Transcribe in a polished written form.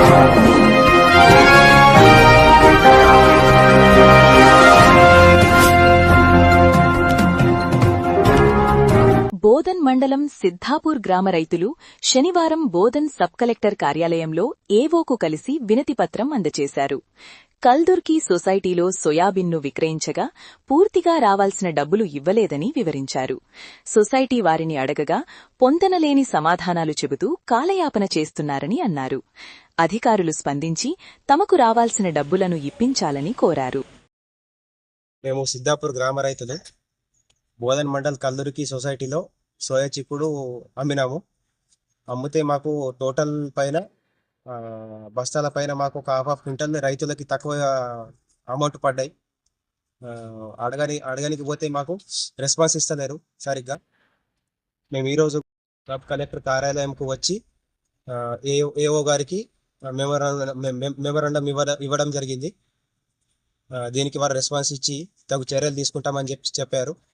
బోధన్ మండలం సిద్ధాపూర్ గ్రామ రైతులు శనివారం బోధన్ సబ్ కలెక్టర్ కార్యాలయంలో ఏవోకు కలిసి వినతిపత్రం అందజేశారు. కల్దుర్గి సొసైటీలో సోయాబీన్ను విక్రయించగా పూర్తిగా రావాల్సిన డబ్బులు ఇవ్వలేదని వివరించారు. సొసైటీ వారిని అడగగా పొంతనలేని సమాధానాలు చెబుతూ కాలయాపన చేస్తున్నారని అన్నారు. అధికారులు స్పందించి తమకు రావాల్సిన డబ్బులను ఇప్పించాలని కోరారు. మేము సిద్ధాపూర్ గ్రామ రైతులు బోధన్ మండల్ కల్దుర్గి సొసైటీలో సోయా చిక్కుడు అమ్మినాము. అమ్మితే మాకు టోటల్ పైన బస్తాల పైన మాకు ఒక ½ క్వింటల్ రైతులకి తక్కువ అమౌంట్ పడ్డాయి. అడగనికి పోతే మాకు రెస్పాన్స్ ఇస్తలేరు సరిగ్గా. మేము ఈరోజు సబ్ కలెక్టర్ కార్యాలయంకు వచ్చి ఏఓ గారికి మెమరాండం ఇవ్వడం జరిగింది. దీనికి వారు రెస్పాన్స్ ఇచ్చి తగు చర్యలు తీసుకుంటామని చెప్పారు.